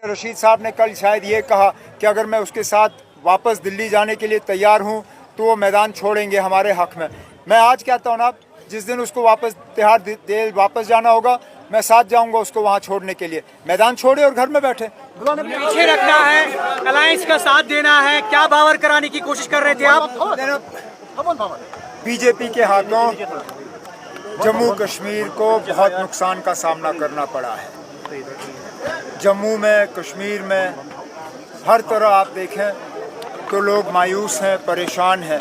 रशीद साहब ने कल शायद ये कहा कि अगर मैं उसके साथ वापस दिल्ली जाने के लिए तैयार हूँ तो वो मैदान छोड़ेंगे हमारे हक में। मैं आज कहता हूँ ना, जिस दिन उसको वापस तिहाड़ जेल वापस जाना होगा, मैं साथ जाऊंगा उसको वहाँ छोड़ने के लिए। मैदान छोड़े और घर में बैठे। पीछे रखना है, अलायंस का साथ देना है, क्या बावर कराने की कोशिश कर रहे थे आप? बीजेपी के हाथों जम्मू कश्मीर को बहुत नुकसान का सामना करना पड़ा है। जम्मू में, कश्मीर में, हर तरह आप देखें तो लोग मायूस हैं, परेशान हैं।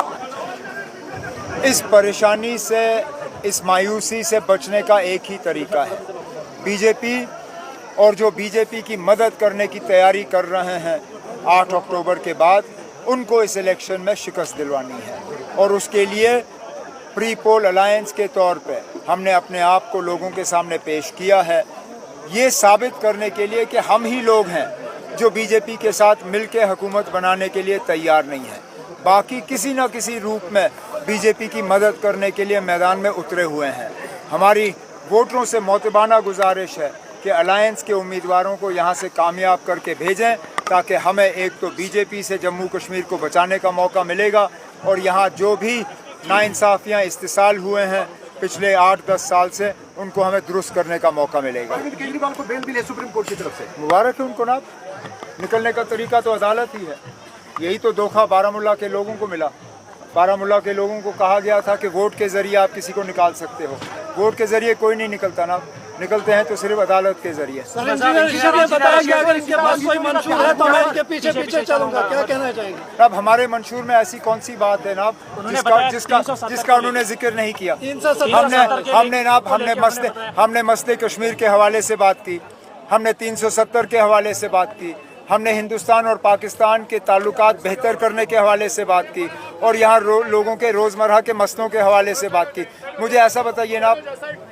इस परेशानी से, इस मायूसी से बचने का एक ही तरीका है। बीजेपी और जो बीजेपी की मदद करने की तैयारी कर रहे हैं 8 अक्टूबर के बाद, उनको इस इलेक्शन में शिकस्त दिलवानी है। और उसके लिए प्री पोल अलायंस के तौर पे हमने अपने आप को लोगों के सामने पेश किया है, ये साबित करने के लिए कि हम ही लोग हैं जो बीजेपी के साथ मिलकर हुकूमत बनाने के लिए तैयार नहीं है। बाकी किसी न किसी रूप में बीजेपी की मदद करने के लिए मैदान में उतरे हुए हैं। हमारी वोटरों से मोतबाना गुजारिश है कि अलायंस के उम्मीदवारों को यहाँ से कामयाब करके भेजें, ताकि हमें एक तो बीजेपी से जम्मू कश्मीर को बचाने का मौका मिलेगा और यहाँ जो भी नाइंसाफ़ियाँ इस्तेसाल हुए हैं पिछले 8-10 साल से, उनको हमें दुरुस्त करने का मौका मिलेगा। केजरीवाल को बेल मिली सुप्रीम कोर्ट की तरफ से, मुबारक है उनको ना। निकलने का तरीका तो अदालत ही है। यही तो धोखा बारामूला के लोगों को मिला। बारामूला के लोगों को कहा गया था कि वोट के ज़रिए आप किसी को निकाल सकते हो। वोट के ज़रिए कोई नहीं निकलता ना, निकलते हैं तो सिर्फ अदालत के ज़रिए। अब हमारे मंशूर में ऐसी कौन सी बात है ना जिसका उन्होंने जिक्र नहीं किया। हमने मसले कश्मीर के हवाले से बात की, हमने 370 के हवाले से बात की, हमने हिंदुस्तान और पाकिस्तान के ताल्लुकात बेहतर करने के हवाले से बात की, और यहाँ लोगों के रोज़मर्रा के मसलों के हवाले से बात की। मुझे ऐसा बताइए ना,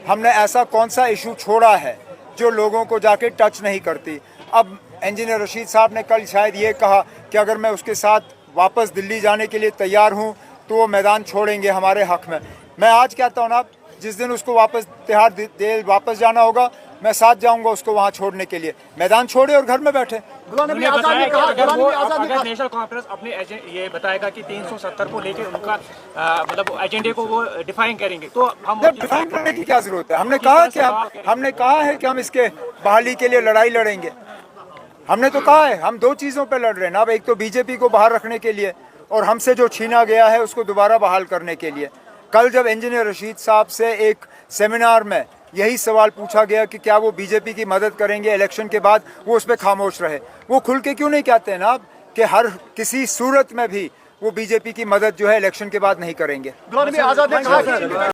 हमने ऐसा कौन सा इशू छोड़ा है जो लोगों को जाके टच नहीं करती। अब इंजीनियर रशीद साहब ने कल शायद ये कहा कि अगर मैं उसके साथ वापस दिल्ली जाने के लिए तैयार हूँ तो वो मैदान छोड़ेंगे हमारे हक में। मैं आज कहता हूँ ना, जिस दिन उसको वापस तिहाड़ जेल वापस जाना होगा, मैं साथ जाऊंगा उसको वहां छोड़ने के लिए। मैदान छोड़े और घर में बैठे। अगर नेशनल कॉन्फ्रेंस अपने ये बताएगा कि 370 को लेके उनका मतलब एजेंडे को वो डिफाइन करेंगे, तो हम डिफाइन करने की क्या जरूरत है। हमने कहा है कि हम इसके बहाली के लिए लड़ाई लड़ेंगे। हमने तो कहा है, हम 2 चीज़ों पे लड़ रहे हैं ना। अब एक तो बीजेपी को बाहर रखने के लिए, और हमसे जो छीना गया है उसको दोबारा बहाल करने के लिए। कल जब इंजीनियर रशीद साहब से एक सेमिनार में यही सवाल पूछा गया कि क्या वो बीजेपी की मदद करेंगे इलेक्शन के बाद, वो उस पर खामोश रहे। वो खुल के क्यों नहीं कहते हैं ना कि हर किसी सूरत में भी वो बीजेपी की मदद जो है इलेक्शन के बाद नहीं करेंगे।